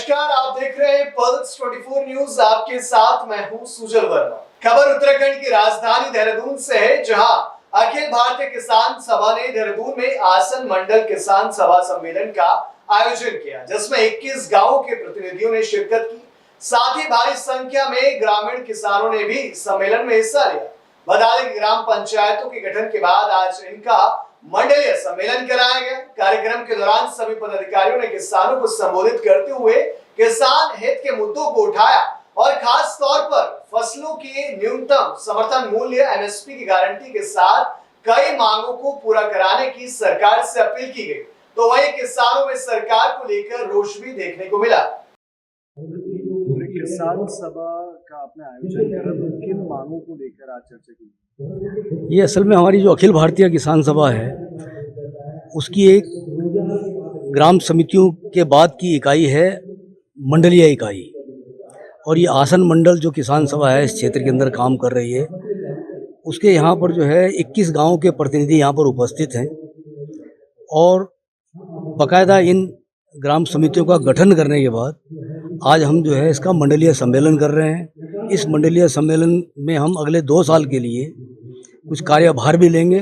नमस्कार, आप देख रहे हैं पल्स 24 न्यूज। आपके साथ मैं हूं सुजल वर्मा। खबर उत्तराखंड की राजधानी देहरादून से है, जहां अखिल भारतीय किसान सभा ने देहरादून में आसन मंडल किसान सभा सम्मेलन का आयोजन किया, जिसमें 21 गांवों के प्रतिनिधियों ने शिरकत की। साथ ही भारी संख्या में ग्रामीण किसानों ने भी सम्मेलन में हिस्सा लिया। बता दें कि ग्राम पंचायतों के गठन के बाद आज इनका मंडलीय सम्मेलन कराया गया। कार्यक्रम के दौरान सभी पदाधिकारियों ने किसानों को संबोधित करते हुए किसान हित के मुद्दों को उठाया और खास तौर पर फसलों के न्यूनतम समर्थन मूल्य एमएसपी की गारंटी के साथ कई मांगों को पूरा कराने की सरकार से अपील की गई। तो वहीं किसानों में सरकार को लेकर रोष भी देखने को मिला। किसान सभा का आपने आयोजन करा, तो किन मांगों को लेकर आज चर्चा की? ये असल में हमारी जो अखिल भारतीय किसान सभा है, उसकी एक ग्राम समितियों के बाद की इकाई है मंडलीय इकाई। और ये आसन मंडल जो किसान सभा है इस क्षेत्र के अंदर काम कर रही है, उसके यहाँ पर जो है 21 गांवों के प्रतिनिधि यहाँ पर उपस्थित हैं और बाकायदा इन ग्राम समितियों का गठन करने के बाद आज हम जो है इसका मंडलीय सम्मेलन कर रहे हैं। इस मंडलीय सम्मेलन में हम अगले 2 साल के लिए कुछ कार्यभार भी लेंगे।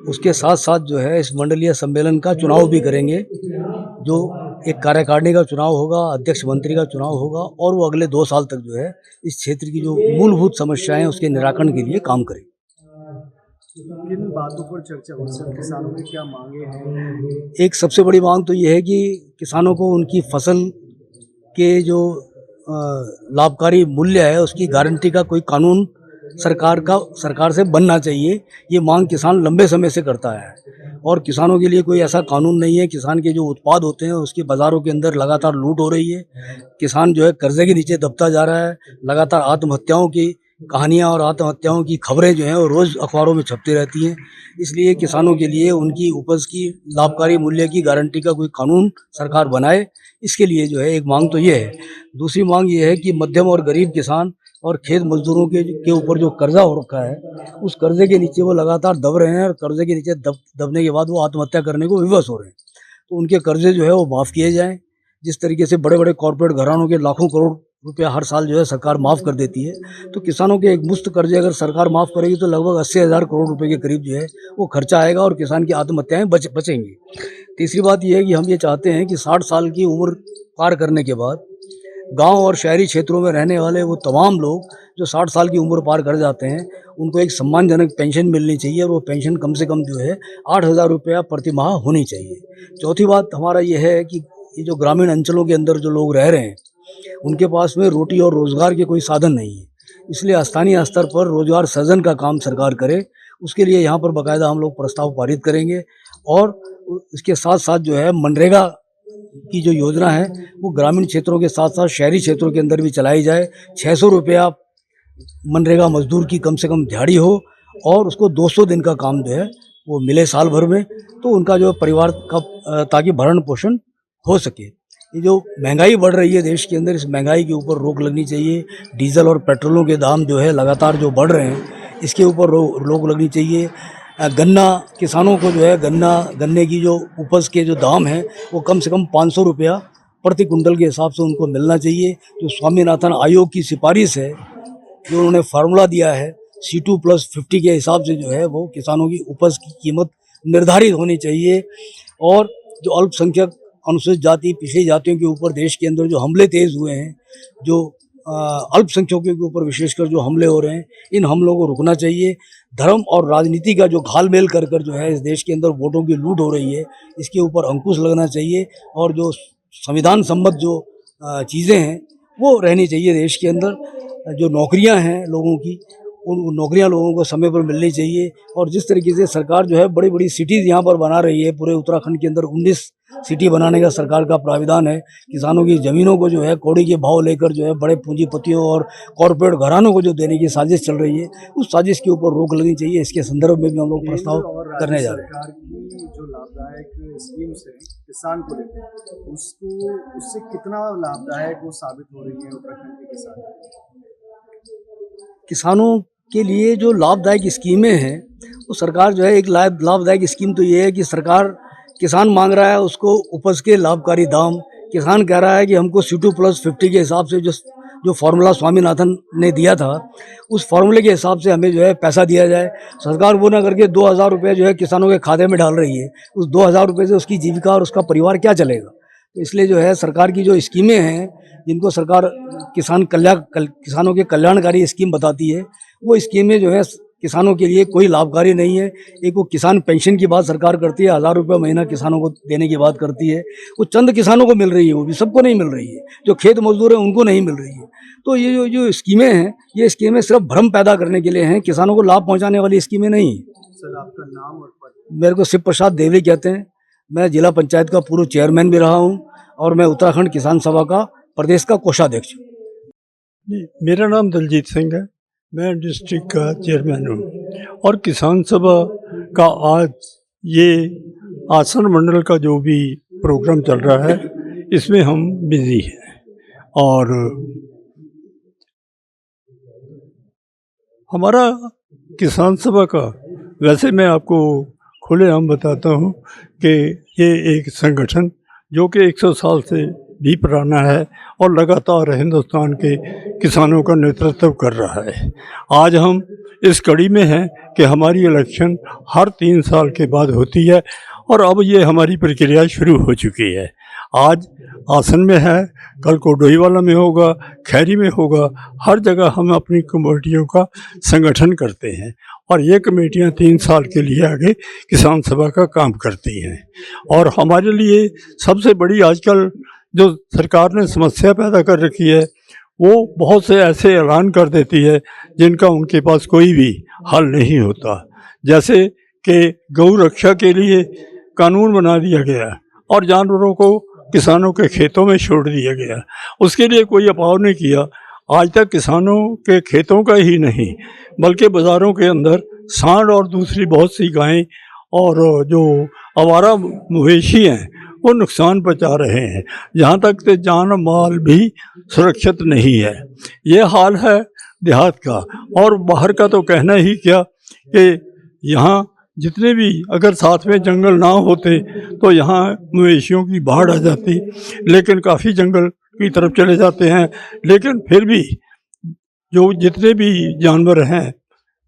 उसके साथ साथ जो है इस मंडलीय सम्मेलन का चुनाव भी करेंगे, जो एक कार्यकारिणी का चुनाव होगा, अध्यक्ष मंत्री का चुनाव होगा और वो अगले 2 साल तक जो है इस क्षेत्र की जो मूलभूत समस्याएं हैं उसके निराकरण के लिए काम करेंगे। किन बातों पर चर्चा हो सकती है? किसानों की क्या मांगे हैं? एक सबसे बड़ी मांग तो ये है कि किसानों को उनकी फसल के जो लाभकारी मूल्य है उसकी गारंटी का कोई कानून सरकार से बनना चाहिए। ये मांग किसान लंबे समय से करता है और किसानों के लिए कोई ऐसा कानून नहीं है। किसान के जो उत्पाद होते हैं उसके बाज़ारों के अंदर लगातार लूट हो रही है। किसान जो है कर्जे के नीचे दबता जा रहा है। लगातार आत्महत्याओं की कहानियाँ और आत्महत्याओं की खबरें जो हैं वो रोज़ अखबारों में छपती रहती हैं। इसलिए किसानों के लिए उनकी उपज की लाभकारी मूल्य की गारंटी का कोई कानून सरकार बनाए, इसके लिए जो है एक मांग तो ये है। दूसरी मांग ये है कि मध्यम और गरीब किसान और खेत मजदूरों के ऊपर जो कर्जा हो रखा है उस कर्जे के नीचे वो लगातार दब रहे हैं और कर्जे के नीचे दबने के बाद वो आत्महत्या करने को विवश हो रहे हैं। तो उनके कर्जे जो है वो माफ़ किए जाएँ। जिस तरीके से बड़े बड़े कॉरपोरेट घरानों के लाखों करोड़ रुपया हर साल जो है सरकार माफ़ कर देती है, तो किसानों के एक मुश्त कर्जे अगर सरकार माफ़ करेगी तो लगभग 80,000 करोड़ रुपए के करीब जो है वो खर्चा आएगा और किसान की आत्महत्याएं बचेंगी। तीसरी बात यह है कि हम ये चाहते हैं कि 60 साल की उम्र पार करने के बाद गांव और शहरी क्षेत्रों में रहने वाले वो तमाम लोग जो 60 साल की उम्र पार कर जाते हैं उनको एक सम्मानजनक पेंशन मिलनी चाहिए और वो पेंशन कम से कम जो है 8,000 रुपया प्रति माह होनी चाहिए। चौथी बात हमारा ये है कि ये जो ग्रामीण अंचलों के अंदर जो लोग रह रहे हैं उनके पास में रोटी और रोज़गार के कोई साधन नहीं है, इसलिए स्थानीय स्तर पर रोज़गार सृजन का काम सरकार करे। उसके लिए यहाँ पर बाकायदा हम लोग प्रस्ताव पारित करेंगे और इसके साथ साथ जो है मनरेगा की जो योजना है वो ग्रामीण क्षेत्रों के साथ साथ शहरी क्षेत्रों के अंदर भी चलाई जाए। 600 रुपया मनरेगा मजदूर की कम से कम दिहाड़ी हो और उसको 200 दिन का काम जो है वो मिले साल भर में, तो उनका जो परिवार का ताकि भरण पोषण हो सके। ये जो महंगाई बढ़ रही है देश के अंदर, इस महंगाई के ऊपर रोक लगनी चाहिए। डीजल और पेट्रोलों के दाम जो है लगातार जो बढ़ रहे हैं इसके ऊपर रोक लगनी चाहिए। गन्ना किसानों को जो है गन्ने की जो उपज के जो दाम हैं वो कम से कम 500 रुपया प्रति कुंटल के हिसाब से उनको मिलना चाहिए। जो स्वामीनाथन आयोग की सिफारिश है, जो उन्होंने फार्मूला दिया है C2+50 के हिसाब से जो है वो किसानों की उपज की कीमत निर्धारित होनी चाहिए। और जो अल्पसंख्यक अनुसूचित जाति पिछड़ी जातियों के ऊपर देश के अंदर जो हमले तेज़ हुए हैं, जो अल्पसंख्यकों के ऊपर विशेषकर जो हमले हो रहे हैं, इन हमलों को रुकना चाहिए। धर्म और राजनीति का जो घालमेल कर जो है इस देश के अंदर वोटों की लूट हो रही है, इसके ऊपर अंकुश लगना चाहिए और जो संविधान सम्मत जो चीज़ें हैं वो रहनी चाहिए देश के अंदर। जो नौकरियां हैं लोगों की, उन नौकरियां लोगों को समय पर मिलनी चाहिए। और जिस तरीके से सरकार जो है बड़ी बड़ी सिटीज़ यहाँ पर बना रही है, पूरे उत्तराखंड के अंदर 19 सिटी बनाने का सरकार का प्राविधान है। किसानों की ज़मीनों को जो है कौड़ी के भाव लेकर जो है बड़े पूंजीपतियों और कॉरपोरेट घरानों को जो देने की साजिश चल रही है, उस साजिश के ऊपर रोक लगनी चाहिए। इसके संदर्भ में भी हम लोग प्रस्ताव करने जा रहे हैं। सरकार की जो लाभदायक स्कीम्स है किसान को लेकर, उससे कितना लाभदायक वो साबित हो रही है उत्तराखंड के किसानों के लिए जो लाभदायक स्कीमें हैं वो सरकार जो है एक लाभदायक स्कीम तो ये है कि सरकार किसान मांग रहा है उसको उपज के लाभकारी दाम किसान कह रहा है कि हमको C2+50 के हिसाब से जो फार्मूला स्वामीनाथन ने दिया था, उस फार्मूले के हिसाब से हमें जो है पैसा दिया जाए। सरकार वो ना करके 2,000 रुपये जो है किसानों के खाते में डाल रही है। उस 2,000 रुपये से उसकी जीविका और उसका परिवार क्या चलेगा? तो इसलिए जो है सरकार की जो स्कीमें हैं, जिनको सरकार किसानों के कल्याणकारी स्कीम बताती है, वो स्कीमें जो है किसानों के लिए कोई लाभकारी नहीं है। एक वो किसान पेंशन की बात सरकार करती है, 1,000 रुपये महीना किसानों को देने की बात करती है। वो चंद किसानों को मिल रही है, वो भी सबको नहीं मिल रही है। जो खेत मजदूर हैं उनको नहीं मिल रही है। तो ये जो स्कीमें हैं, ये स्कीमें सिर्फ भ्रम पैदा करने के लिए हैं, किसानों को लाभ पहुँचाने वाली स्कीमें नहीं है। सर, आपका नाम और पद? मेरे को शिव प्रसाद देवली कहते हैं। मैं जिला पंचायत का पूर्व चेयरमैन भी रहा हूँ और मैं उत्तराखंड किसान सभा का प्रदेश का कोषाध्यक्ष हूँ। मेरा नाम दलजीत सिंह है। मैं डिस्ट्रिक्ट का चेयरमैन हूँ और किसान सभा का आज ये आसन मंडल का जो भी प्रोग्राम चल रहा है, इसमें हम बिजी हैं। और हमारा किसान सभा का, वैसे मैं आपको खुलेआम बताता हूँ कि ये एक संगठन जो कि 100 साल से भी पुराना है और लगातार हिंदुस्तान के किसानों का नेतृत्व कर रहा है। आज हम इस कड़ी में हैं कि हमारी इलेक्शन हर 3 साल के बाद होती है और अब ये हमारी प्रक्रिया शुरू हो चुकी है। आज आसन में है, कल को डोईवाला में होगा, खैरी में होगा। हर जगह हम अपनी कमेटियों का संगठन करते हैं और ये कमेटियां 3 साल के लिए आगे किसान सभा का काम करती हैं। और हमारे लिए सबसे बड़ी आजकल जो सरकार ने समस्या पैदा कर रखी है, वो बहुत से ऐसे ऐलान कर देती है जिनका उनके पास कोई भी हल नहीं होता। जैसे कि गौ रक्षा के लिए कानून बना दिया गया और जानवरों को किसानों के खेतों में छोड़ दिया गया, उसके लिए कोई अपाव नहीं किया। आज तक किसानों के खेतों का ही नहीं बल्कि बाज़ारों के अंदर सांड और दूसरी बहुत सी गायें और जो आवारा मवेशी हैं वो नुकसान पहुंचा रहे हैं। यहाँ तक कि जान माल भी सुरक्षित नहीं है। ये हाल है देहात का। और बाहर का तो कहना ही क्या कि यहाँ जितने भी अगर साथ में जंगल ना होते तो यहाँ मवेशियों की बाढ़ आ जाती, लेकिन काफ़ी जंगल की तरफ चले जाते हैं। लेकिन फिर भी जो जितने भी जानवर हैं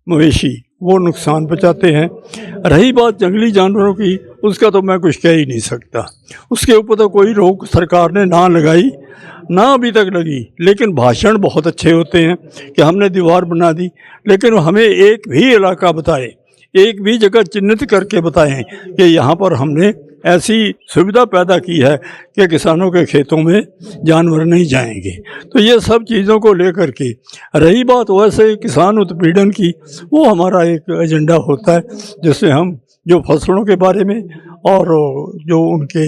मवेशी, वो नुकसान पहुंचाते हैं। रही बात जंगली जानवरों की, उसका तो मैं कुछ कह ही नहीं सकता। उसके ऊपर तो कोई रोक सरकार ने ना लगाई, ना अभी तक लगी। लेकिन भाषण बहुत अच्छे होते हैं कि हमने दीवार बना दी, लेकिन हमें एक भी इलाका बताए, एक भी जगह चिन्हित करके बताएं कि यहाँ पर हमने ऐसी सुविधा पैदा की है कि किसानों के खेतों में जानवर नहीं जाएंगे। तो ये सब चीज़ों को लेकर के, रही बात वैसे किसान उत्पीड़न की, वो हमारा एक एजेंडा होता है जिससे हम जो फसलों के बारे में और जो उनके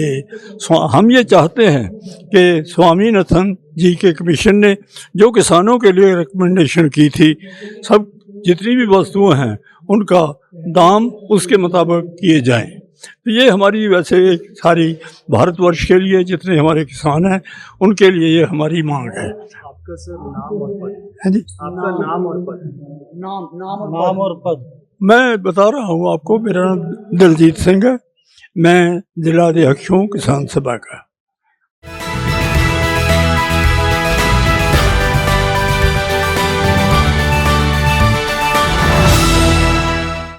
हम ये चाहते हैं कि स्वामीनाथन जी के कमीशन ने जो किसानों के लिए रिकमेंडेशन की थी, सब जितनी भी वस्तुएं हैं उनका दाम उसके मुताबिक किए जाएं। तो ये हमारी वैसे एक सारी भारतवर्ष के लिए जितने हमारे किसान हैं उनके लिए ये हमारी मांग है। आपका सर नाम और पद? है जी, आपका नाम और पद? नाम और पद? मैं बता रहा हूँ आपको, मेरा नाम दलजीत सिंह है। मैं जिला अध्यक्ष हूँ किसान सभा का।